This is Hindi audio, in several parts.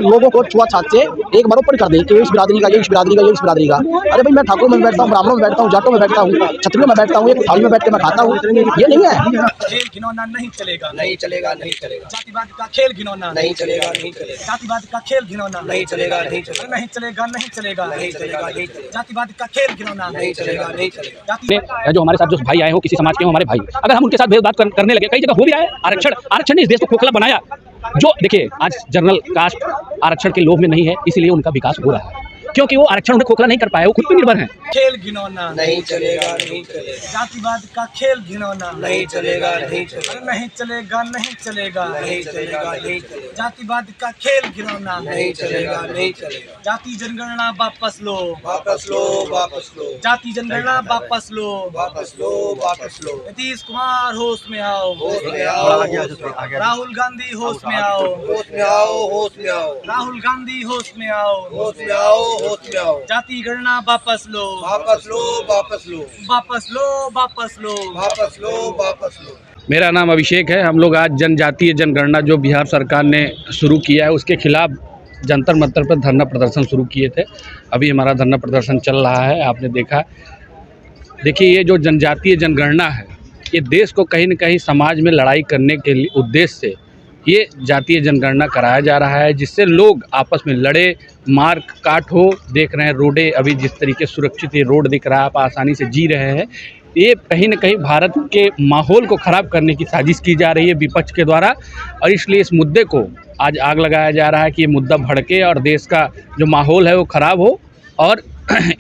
लोगों को छुआछूत से एक बराबर कर दे कि इस बिरादरी का, ये इस बिरादरी का, ये इस बिरादरी का। अरे भाई, मैं ठाकुर में बैठता हूँ, ब्राह्मणों में बैठता हूँ, जाटों में बैठता हूँ, क्षत्रियों में बैठता हूँ, एक थाली में बैठ के मैं खाता हूँ, ये नहीं है। खेल घिनौना नहीं चलेगा, नहीं चलेगा, नहीं चलेगा। जातिवाद का खेल घिनौना नहीं चलेगा, नहीं चलेगा। जातिवाद का खेल घिनौना नहीं चलेगा, नहीं चलेगा। नहीं चलेगा, नहीं चलेगा, नहीं चलेगा, नहीं चलेगा। जातिवाद का खेल घिनौना नहीं चलेगा, नहीं चलेगा। जातिवाद जो हमारे साथ जो भाई आए हो, किसी समाज के हो, हमारे भाई, अगर हम उनके साथ भेदभाव करने लगे, कई जगह हो भी रहा है। आरक्षण ने इस देश को खोखला बनाया। जो देखिए, आज जनरल कास्ट आरक्षण के लोभ में नहीं है, इसलिए उनका विकास हो रहा है, क्योंकि वो आरक्षण उन्हें खोखला नहीं कर पाए, वो खुद पे निर्भर हैं। खेल घिनौना नहीं चलेगा, नहीं चलेगा। जातिवाद का खेल घिनौना नहीं चलेगा, नहीं चलेगा। नहीं चलेगा, नहीं चलेगा, नहीं चलेगा, नहीं चलेगा। जातिवाद का खेल घिनौना नहीं चलेगा, नहीं चलेगा। जाति जनगणना वापस लो, वापस लो, वापस लो। जाति जनगणना वापस लो, वापस लो, वापस लो। नीतीश कुमार होश में आओ, होश में आओ, राहुल गांधी होश में आओ, होश में आओ, होश में आओ। राहुल गांधी होश में आओ, होश में आओ, होश में आओ। जाति गणना वापस लो, वापस लो, वापस लो। वापस लो, वापस लो, वापस लो, वापस लो। मेरा नाम अभिषेक है। हम लोग आज जनजातीय जनगणना जो बिहार सरकार ने शुरू किया है, उसके खिलाफ जंतर मंतर पर धरना प्रदर्शन शुरू किए थे। अभी हमारा धरना प्रदर्शन चल रहा है, आपने देखा। देखिए, ये जो जनजातीय जनगणना है, ये देश को कहीं न कहीं समाज में लड़ाई करने के लिए उद्देश्य से ये जातीय जनगणना कराया जा रहा है, जिससे लोग आपस में लड़े, मार काट हो। देख रहे हैं रोडें अभी जिस तरीके सुरक्षित ये रोड दिख रहा है, आप आसानी से जी रहे हैं। ये कहीं न कहीं भारत के माहौल को ख़राब करने की साजिश की जा रही है विपक्ष के द्वारा, और इसलिए इस मुद्दे को आज आग लगाया जा रहा है कि ये मुद्दा भड़के और देश का जो माहौल है वो ख़राब हो, और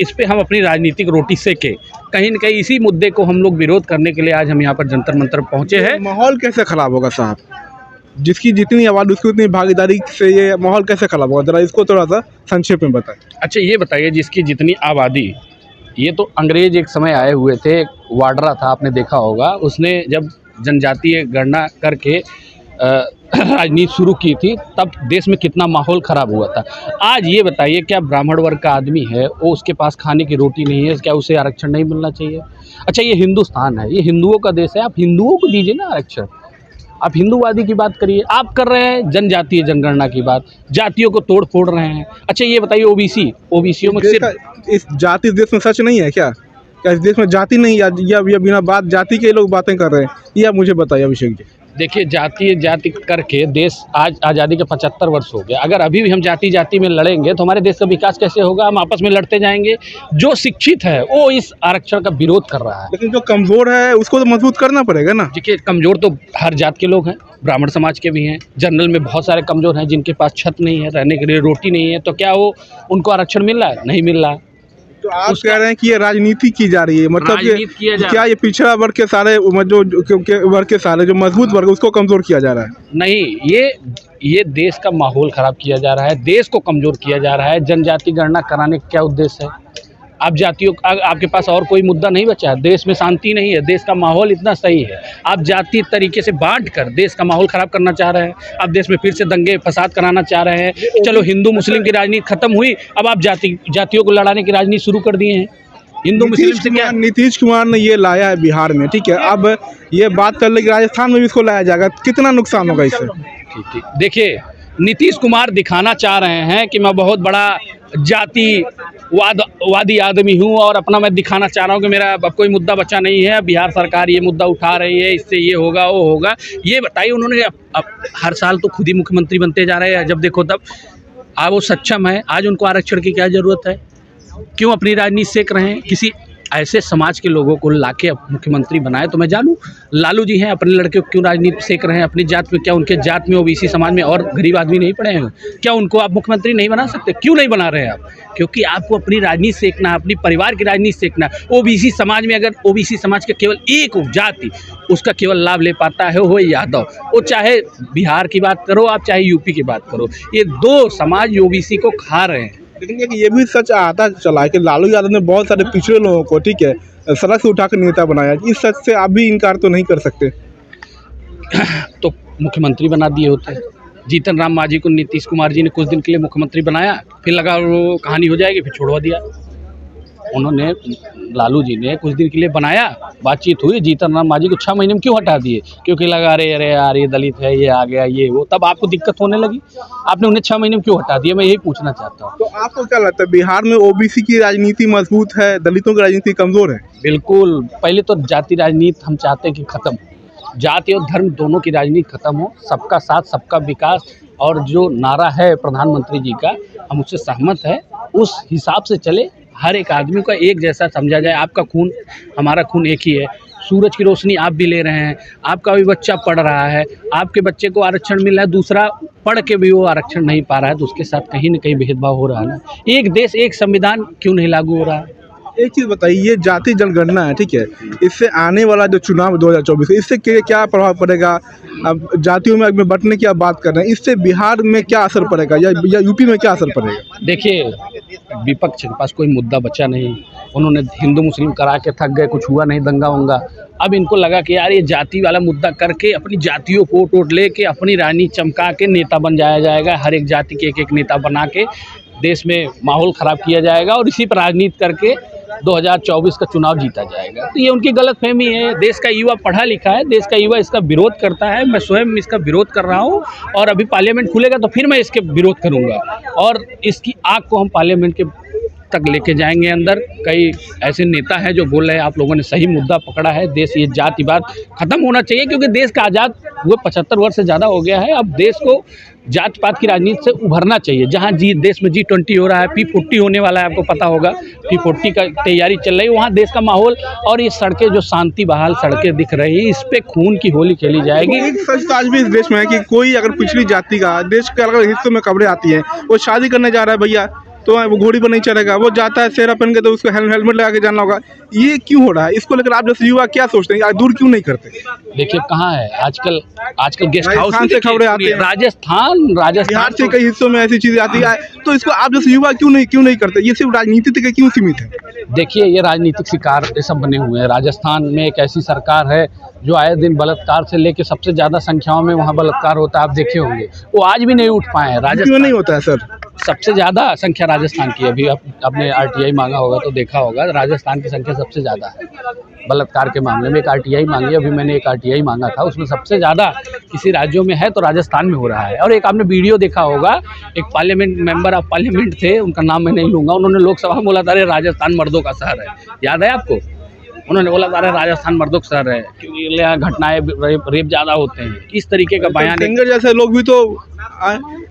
इस पे हम अपनी राजनीतिक रोटी सेके। कहीं न कहीं इसी मुद्दे को हम लोग विरोध करने के लिए आज हम यहाँ पर जंतर मंतर पहुँचे हैं। माहौल कैसे ख़राब होगा साहब? जिसकी जितनी आवाज़ उसकी उतनी भागीदारी से ये माहौल कैसे ख़राब होगा? ज़रा इसको थोड़ा सा संक्षेप में बताएं। अच्छा, ये बताइए, जिसकी जितनी आबादी, ये तो अंग्रेज एक समय आए हुए थे, एक वाडरा था, आपने देखा होगा। उसने जब जनजातीय गणना करके राजनीति शुरू की थी, तब देश में कितना माहौल ख़राब हुआ था। आज ये बताइए, क्या ब्राह्मण वर्ग का आदमी है, वो उसके पास खाने की रोटी नहीं है, क्या उसे आरक्षण नहीं मिलना चाहिए? अच्छा, ये हिंदुस्तान है, ये हिंदुओं का देश है, आप हिंदुओं को दीजिए ना आरक्षण। आप हिंदूवादी की बात करिए, आप कर रहे हैं जनजातीय जनगणना की बात, जातियों को तोड़ फोड़ रहे हैं। अच्छा, ये बताइए, ओबीसीओं में सिर्फ इस जाति देश में सच नहीं है क्या? क्या इस देश में जाति नहीं है, या बिना बात जाति के लोग बातें कर रहे हैं? ये आप मुझे बताइए अभिषेक जी। देखिए, जाति करके देश आज आज़ादी के 75 वर्ष हो गए। अगर अभी भी हम जाति में लड़ेंगे तो हमारे देश का विकास कैसे होगा? हम आपस में लड़ते जाएंगे। जो शिक्षित है वो इस आरक्षण का विरोध कर रहा है, लेकिन जो कमज़ोर है उसको तो मजबूत करना पड़ेगा ना। देखिए, कमज़ोर तो हर जात के लोग हैं, ब्राह्मण समाज के भी हैं, जनरल में बहुत सारे कमज़ोर हैं जिनके पास छत नहीं है, रहने के लिए रोटी नहीं है। तो क्या वो उनको आरक्षण मिल रहा है? नहीं मिल रहा। तो आप कह रहे हैं कि ये राजनीति की जा रही है, मतलब क्या ये पिछड़ा वर्ग के सारे जो वर्ग के सारे जो मजबूत वर्ग उसको कमज़ोर किया जा रहा है? नहीं, ये देश का माहौल ख़राब किया जा रहा है, देश को कमज़ोर किया जा रहा है। जनजाति गणना कराने का क्या उद्देश्य है? आप जातियों, आपके पास और कोई मुद्दा नहीं बचा है, देश में शांति नहीं है, देश का माहौल इतना सही है, आप जाति तरीके से बांट कर देश का माहौल ख़राब करना चाह रहे हैं। आप देश में फिर से दंगे फसाद कराना चाह रहे हैं। चलो, हिंदू मुस्लिम की राजनीति खत्म हुई, अब आप जातियों को लड़ाने की राजनीति शुरू कर दिए हैं। हिंदू मुस्लिम से क्या? नीतीश कुमार ने ये लाया है बिहार में, ठीक है। अब ये बात चल रही है राजस्थान में भी इसको लाया जाएगा, कितना नुकसान होगा इससे? ठीक। देखिए, नीतीश कुमार दिखाना चाह रहे हैं कि मैं बहुत बड़ा जातिवादी आदमी हूं, और अपना मैं दिखाना चाह रहा हूं कि मेरा अब कोई मुद्दा बचा नहीं है, बिहार सरकार ये मुद्दा उठा रही है, इससे ये होगा वो होगा। ये बताइए, उन्होंने अब हर साल तो खुद ही मुख्यमंत्री बनते जा रहे हैं, जब देखो तब। आज वो सक्षम है, आज उनको आरक्षण की क्या ज़रूरत है? क्यों अपनी राजनीति सेक रहे हैं? किसी ऐसे समाज के लोगों को लाके मुख्यमंत्री बनाए तो मैं जानूं। लालू जी हैं, अपने लड़के को क्यों राजनीति सेक रहे हैं अपनी जात में? क्या उनके जात में ओबीसी समाज में और गरीब आदमी नहीं पड़े हैं? क्या उनको आप मुख्यमंत्री नहीं बना सकते? क्यों नहीं बना रहे हैं आप? क्योंकि आपको अपनी राजनीति सेकना है, अपनी परिवार की राजनीति सेकना है। ओबीसी समाज में, अगर ओबीसी समाज के केवल एक जाति उसका केवल लाभ ले पाता है, वो यादव, वो चाहे बिहार की बात करो आप, चाहे यूपी की बात करो, ये दो समाज ओबीसी को खा रहे हैं। लेकिन ये भी सच आता चला है कि लालू यादव ने बहुत सारे पिछड़े लोगों को, ठीक है, सड़क से उठाकर नेता बनाया। इस सच से आप भी इनकार तो नहीं कर सकते। तो मुख्यमंत्री बना दिए होते। जीतन राम मांझी को नीतीश कुमार जी ने कुछ दिन के लिए मुख्यमंत्री बनाया, फिर लगा वो कहानी हो जाएगी, फिर छोड़वा दिया। उन्होंने लालू जी ने कुछ दिन के लिए बनाया, बातचीत हुई, जीतन राम मांझी को 6 महीने में क्यों हटा दिए? क्योंकि लगा अरे यार ये दलित है, ये आ गया, ये वो, तब आपको दिक्कत होने लगी। आपने उन्हें 6 महीने में क्यों हटा दिया? मैं यही पूछना चाहता हूँ। तो आपको क्या लगता है बिहार में ओबीसी की राजनीति मजबूत है, दलितों की राजनीति कमजोर है? बिल्कुल, पहले तो जाति राजनीति हम चाहते हैं कि खत्म हो, जाति और धर्म दोनों की राजनीति खत्म हो, सबका साथ सबका विकास, और जो नारा है प्रधानमंत्री जी का हम उससे सहमत है, उस हिसाब से चले, हर एक आदमी को एक जैसा समझा जाए। आपका खून हमारा खून एक ही है, सूरज की रोशनी आप भी ले रहे हैं, आपका भी बच्चा पढ़ रहा है, आपके बच्चे को आरक्षण मिल रहा है, दूसरा पढ़ के भी वो आरक्षण नहीं पा रहा है, तो उसके साथ कहीं न कहीं भेदभाव हो रहा है ना। एक देश एक संविधान क्यों नहीं लागू हो रहा है? एक चीज़ बताइए, ये जाति जनगणना है, ठीक है, इससे आने वाला जो चुनाव 2024 इससे क्या प्रभाव पड़ेगा? अब जातियों में बंटने की आप बात कर रहे हैं, इससे बिहार में क्या असर पड़ेगा या यूपी में क्या असर पड़ेगा? देखिए, विपक्ष के पास कोई मुद्दा बचा नहीं, उन्होंने हिंदू मुस्लिम करा के थक गए, कुछ हुआ नहीं दंगा वंगा। अब इनको लगा कि यार ये जाति वाला मुद्दा करके अपनी जातियों को वोट लेके अपनी राजनीति चमका के नेता बन जाया जाएगा, हर एक जाति के एक नेता बना के देश में माहौल ख़राब किया जाएगा और इसी पर राजनीति करके 2024 का चुनाव जीता जाएगा। तो ये उनकी गलतफहमी है। देश का युवा पढ़ा लिखा है, देश का युवा इसका विरोध करता है, मैं स्वयं इसका विरोध कर रहा हूँ, और अभी पार्लियामेंट खुलेगा तो फिर मैं इसके विरोध करूँगा, और इसकी आग को हम पार्लियामेंट के तक लेके जाएंगे अंदर। कई ऐसे नेता हैं जो बोल रहे हैं आप लोगों ने सही मुद्दा पकड़ा है, देश ये जातिवाद खत्म होना चाहिए, क्योंकि देश का आज़ाद हुए 75 वर्ष से ज़्यादा हो गया है। अब देश को जात पात की राजनीति से उभरना चाहिए। जहाँ देश में G20 हो रहा है, P40 होने वाला है, आपको पता होगा P40 का तैयारी चल रही है, वहाँ देश का माहौल और ये सड़कें जो शांति बहाल सड़कें दिख रही है, इस पे खून की होली खेली जाएगी। एक सच आज भी इस देश में है कि कोई अगर पिछड़ी जाति का देश के अलग हिस्सों में खबरें आती हैं, वो शादी करने जा रहा है भैया, तो वो घोड़ी पर नहीं चढ़ेगा, वो जाता है सेहरा पहन के, तो उसको हेलमेट लगा के जाना होगा। ये क्यों हो रहा है? इसको लेकर आप जैसे युवा क्या सोचते हैं, दूर क्यों नहीं करते? देखिए कहाँ है आजकल गेस्ट हाउस से खबरें आती हैं, राजस्थान बिहार से कई हिस्सों में ऐसी चीजें आती है, तो इसको आप जैसे युवा क्यों नहीं करते? ये सिर्फ राजनीति तक क्यों सीमित है? देखिए, ये राजनीतिक शिकार ये सब बने हुए हैं। राजस्थान में एक ऐसी सरकार है जो आए दिन बलात्कार से लेके सबसे ज़्यादा संख्याओं में वहाँ बलात्कार होता है, आप देखे होंगे, वो आज भी नहीं उठ पाए हैं। राजस्थान नहीं होता है सर, सबसे ज़्यादा संख्या राजस्थान की है। अभी आपने RTI मांगा होगा तो देखा होगा, राजस्थान की संख्या सबसे ज़्यादा है बलात्कार के मामले में। एक RTI मांगी, अभी मैंने एक RTI मांगा था, उसमें सबसे ज़्यादा किसी राज्यों में है तो राजस्थान में हो रहा है। और एक आपने वीडियो देखा होगा, एक पार्लियामेंट मेंबर ऑफ पार्लियामेंट थे, उनका नाम मैं नहीं लूँगा, उन्होंने लोकसभा में बोला था अरे राजस्थान मर्दों का शहर है, याद है आपको? उन्होंने बोला अरे राजस्थान मर्दों का शहर है क्योंकि यहाँ घटनाएं रेप ज़्यादा होते हैं। इस तरीके का बयान, सिंगर जैसे लोग भी तो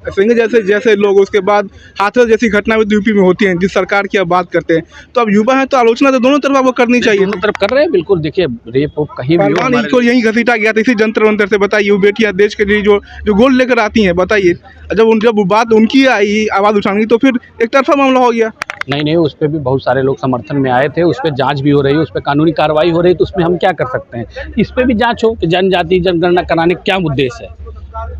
सिंगर जैसे लोग, उसके बाद हाथरस जैसी घटना भी यूपी में होती हैं, जिस सरकार की आप बात करते हैं, तो अब युवा है तो आलोचना तो दोनों तरफ आपको करनी चाहिए। दोनों तरफ कर रहे हैं, बिल्कुल। देखिए, रेप कहीं भी को यहीं घसीटा गया था इसी जंतर मंतर से। बताइए, वो बेटियां देश के लिए जो गोल्ड लेकर आती हैं, बताइए, जब बात उनकी आई आवाज़ उठानी, तो फिर एक तरफा मामला हो गया। नहीं, उस पर भी बहुत सारे लोग समर्थन में आए थे, उस पर जांच भी हो रही है, उस पर कानूनी कार्रवाई हो रही है, तो उसमें हम क्या कर सकते हैं? इस पर भी जांच हो कि जनजाति जनगणना कराने का क्या उद्देश्य है?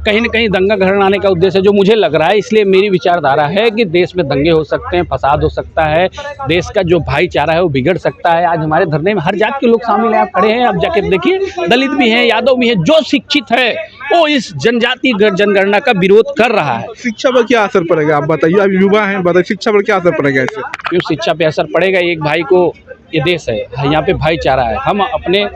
कहीं न कहीं दंगा घटाने का उद्देश्य है, जो मुझे लग रहा है। इसलिए मेरी विचारधारा है कि देश में दंगे हो सकते हैं, फसाद हो सकता है, देश का जो भाईचारा है वो बिगड़ सकता है। आज हमारे धरने में हर जात के लोग शामिल हैं, आप खड़े हैं, आप जाके देखिए, दलित भी हैं, यादव भी हैं, जो शिक्षित है वो इस जनजाति जनगणना का विरोध कर रहा है। शिक्षा पर क्या असर पड़ेगा आप बताइए? आप युवा हैं, बताइए शिक्षा पर क्या असर पड़ेगा इससे? क्यों शिक्षा पे असर पड़ेगा? एक भाई को, ये देश है, यहाँ पे भाईचारा है। हम अपने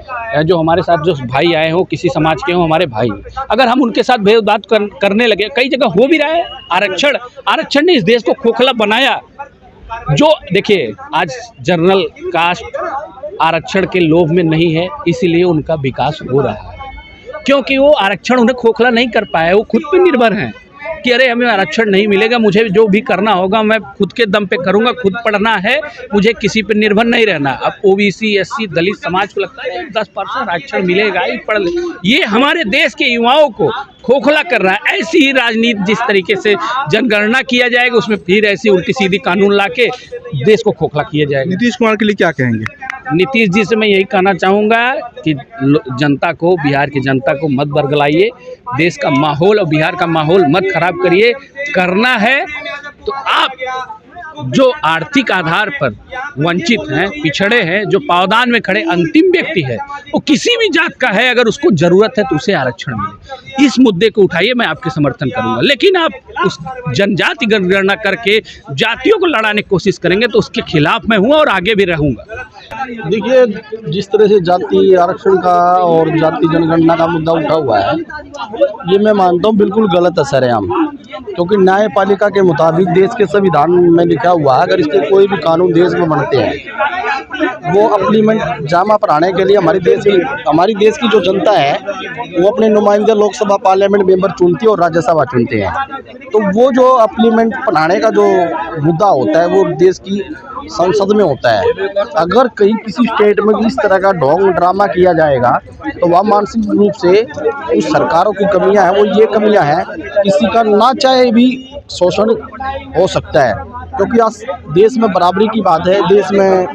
जो हमारे साथ जो भाई आए हो, किसी समाज के हो, हमारे भाई, अगर हम उनके साथ भेदभाव करने लगे, कई जगह हो भी रहा है। आरक्षण ने इस देश को खोखला बनाया। जो देखिए, आज जनरल कास्ट आरक्षण के लोभ में नहीं है, इसीलिए उनका विकास हो रहा है, क्योंकि वो आरक्षण उन्हें खोखला नहीं कर पाए। वो खुद पे निर्भर हैं कि अरे हमें आरक्षण नहीं मिलेगा, मुझे जो भी करना होगा मैं खुद के दम पे करूंगा, खुद पढ़ना है, मुझे किसी पे निर्भर नहीं रहना। अब OBC SC दलित समाज को लगता है 10% आरक्षण मिलेगा, ही पढ़ ले। ये हमारे देश के युवाओं को खोखला कर रहा है। ऐसी ही राजनीति जिस तरीके से जनगणना किया जाएगा, उसमें फिर ऐसी उल्टी सीधी कानून लाके देश को खोखला किया जाएगा। नीतीश कुमार के लिए क्या कहेंगे? नीतीश जी से मैं यही कहना चाहूँगा कि जनता को, बिहार की जनता को मत बरगलाइए, देश का माहौल और बिहार का माहौल मत खराब करिए। करना है तो आप जो आर्थिक आधार पर वंचित हैं, पिछड़े हैं, जो पावदान में खड़े अंतिम व्यक्ति है, वो किसी भी जात का है, अगर उसको ज़रूरत है तो उसे आरक्षण मिले। इस मुद्दे को उठाइए, मैं आपके समर्थन करूंगा। लेकिन आप उस जनजाति जनगणना करके जातियों को लड़ाने की कोशिश करेंगे तो उसके खिलाफ मैं हूँ और आगे भी रहूँगा। देखिए, जिस तरह से जाति आरक्षण का और जाति जनगणना का मुद्दा उठा हुआ है, ये मैं मानता हूँ बिल्कुल गलत है सरेआम। क्योंकि न्यायपालिका के मुताबिक देश के संविधान में लिखा हुआ है, अगर इसके कोई भी कानून देश में बनते हैं, वो अप्लीमेंट जामा पढ़ाने के लिए हमारी देश की जो जनता है वो अपने नुमाइंदे लोकसभा पार्लियामेंट मेंबर चुनती है और राज्यसभा चुनते हैं। तो वो जो अप्लीमेंट पढ़ाने का जो मुद्दा होता है वो देश की संसद में होता है। अगर कहीं किसी स्टेट में इस तरह का ढोंग ड्रामा किया जाएगा तो वह मानसिक रूप से उस सरकारों की कमियां हैं, वो ये कमियां हैं, किसी का ना चाहे भी शोषण हो सकता है। क्योंकि आज देश में बराबरी की बात है, देश में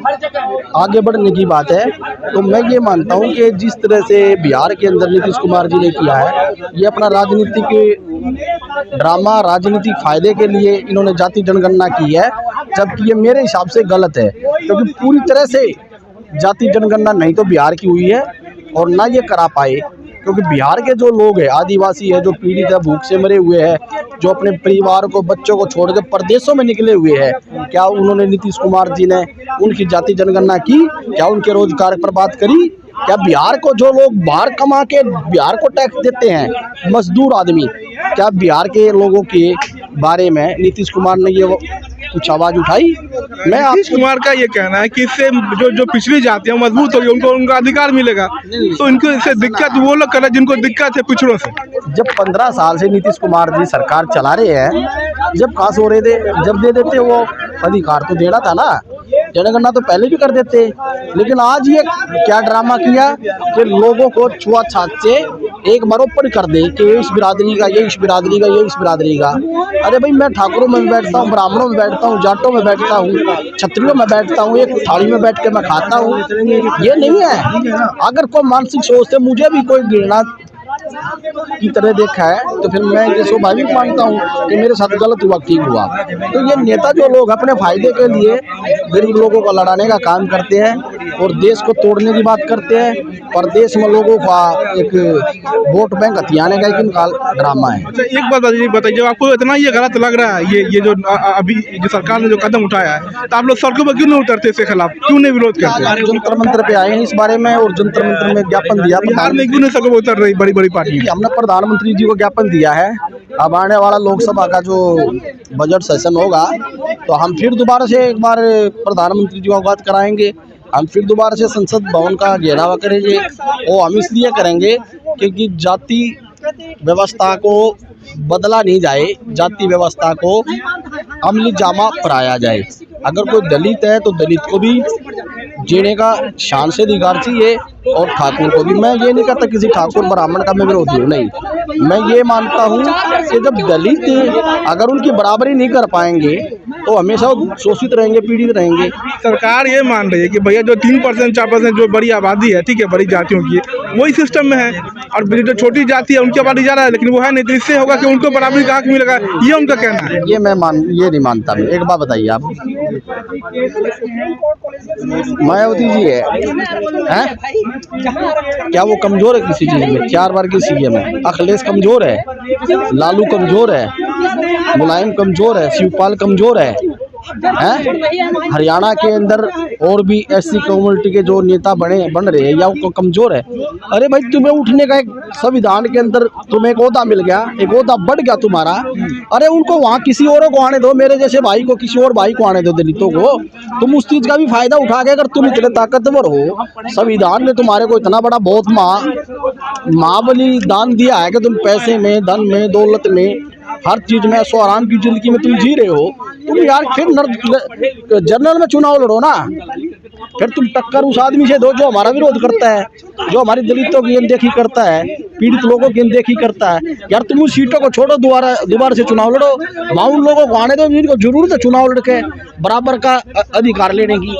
आगे बढ़ने की बात है। तो मैं ये मानता हूँ कि जिस तरह से बिहार के अंदर नीतीश कुमार जी ने किया है, ये अपना राजनीतिक ड्रामा, राजनीतिक फायदे के लिए इन्होंने जाति जनगणना की है, जबकि ये मेरे हिसाब से गलत है। क्योंकि पूरी तरह से जाति जनगणना नहीं तो बिहार की हुई है और ना ये करा पाए, क्योंकि बिहार के जो लोग हैं, आदिवासी है, जो पीड़ित है, भूख से मरे हुए हैं, जो अपने परिवार को, बच्चों को छोड़कर परदेशों में निकले हुए हैं, क्या उन्होंने नीतीश कुमार जी ने उनकी जाति जनगणना की? क्या उनके रोजगार पर बात करी? क्या बिहार को जो लोग बाहर कमा के बिहार को टैक्स देते हैं, मजदूर आदमी, क्या बिहार के लोगों के बारे में नीतीश कुमार ने ये कुछ आवाज उठाई? मैं नीतीश कुमार का ये कहना है कि इससे जो पिछड़ी जातियां मजबूत होगी, उनको उनका अधिकार मिलेगा। तो इनको इससे दिक्कत वो लोग कर रहे हैं जिनको दिक्कत है पिछड़ों से। जब 15 साल से नीतीश कुमार जी सरकार चला रहे हैं, जब कास हो रहे थे, जब दे देते वो अधिकार तो देना था ना, जनगणना तो पहले भी कर देते। लेकिन आज ये क्या ड्रामा किया कि लोगों को छुआछूत से एक बराबर कर दे कि ये इस बिरादरी का, ये इस बिरादरी का, ये इस बिरादरी का। अरे भाई, मैं ठाकुरों में बैठता हूँ, ब्राह्मणों में बैठता हूँ, जाटों में बैठता हूँ, क्षत्रियों में बैठता हूँ, एक थाली में बैठ के मैं खाता हूँ। ये नहीं है। अगर कोई मानसिक सोच से मुझे भी कोई गिरना की तरह देखा है तो फिर मैं ये स्वाभाविक मानता हूँ कि मेरे साथ गलत हुआ, ठीक हुआ। तो ये नेता जो लोग अपने फायदे के लिए गरीब लोगों को लड़ाने का काम करते हैं और देश को तोड़ने की बात करते हैं, प्रदेश में लोगों का एक वोट बैंक हथियाने का एक ड्रामा है। अच्छा, एक बात बताइए, जब आपको इतना ये गलत लग रहा है, ये जो अभी जो सरकार ने जो कदम उठाया है, तो आप लोग सड़कों पर क्यों नहीं उतरते? इसके खिलाफ क्यों नहीं विरोध करते? जंतर मंत्र पे आए हैं इस बारे में और जंतर मंत्र में ज्ञापन दिया। बिहार में क्यों नहीं सड़कों पर उतर रही बड़ी बड़ी पार्टी? हमने प्रधानमंत्री जी को ज्ञापन दिया है। अब आने वाला लोकसभा का जो बजट सेशन होगा तो हम फिर दोबारा से एक बार प्रधानमंत्री जी को अवगत कराएंगे। हम फिर दोबारा से संसद भवन का घेराव करेंगे। और हम इसलिए करेंगे क्योंकि जाति व्यवस्था को बदला नहीं जाए, जाति व्यवस्था को अमली जामा पहनाया जाए। अगर कोई दलित है तो दलित को भी जीने का शान से अधिकार चाहिए और ठाकुर को भी। मैं ये नहीं कहता किसी ठाकुर ब्राह्मण का मैं विरोधी हूँ, नहीं। मैं ये मानता हूँ कि जब दलित अगर उनकी बराबरी नहीं कर पाएंगे तो हमेशा शोषित रहेंगे, पीड़ित रहेंगे। सरकार ये मान रही है कि भैया जो 3% 4% जो बड़ी आबादी है, ठीक है, बड़ी जातियों की, वही सिस्टम में है, और जो छोटी जाति है उनकी आबादी ज़्यादा है, लेकिन वो है नहीं। तो इससे होगा कि उनको बराबरी का हक मिलेगा, ये उनका कहना है। ये ये नहीं मानता मैं। एक बात बताइए आप, मायावती जी है क्या वो कमजोर है किसी चीज में? 4 बार की सीएम है। अखिलेश कमजोर है, लालू कमजोर है, मुलायम कमजोर है, शिवपाल कमजोर है। हरियाणा के अंदर और भी एससी कम्युनिटी के जो नेता बन रहे हैं या वो कमजोर है। अरे भाई, तुम्हें उठने का एक संविधान के अंदर तुम्हें एक ओहदा मिल गया, एक ओहदा बढ़ गया तुम्हारा। अरे उनको वहाँ किसी और को आने दो, मेरे जैसे भाई को, किसी और भाई को आने दो, दलितों को। तुम उस चीज का भी फायदा उठा के, अगर तुम इतने ताकतवर हो, संविधान ने तुम्हारे को इतना बड़ा बहुत महाबली दान दिया है कि तुम पैसे में, धन में, दौलत में, हर चीज में ऐशो आराम की जिंदगी में तुम जी रहे हो। तुम यार फिर जनरल में चुनाव लड़ो ना, फिर तुम टक्कर उस आदमी से दो जो हमारा विरोध करता है, जो हमारी दलितों की अनदेखी करता है, पीड़ित लोगों की अनदेखी करता है। यार तुम उस सीटों को छोड़ो, दोबारा से चुनाव लड़ो। वहाँ उन लोगों को आने दो जिनको जरूरत है चुनाव लड़के बराबर का अधिकार लेने की।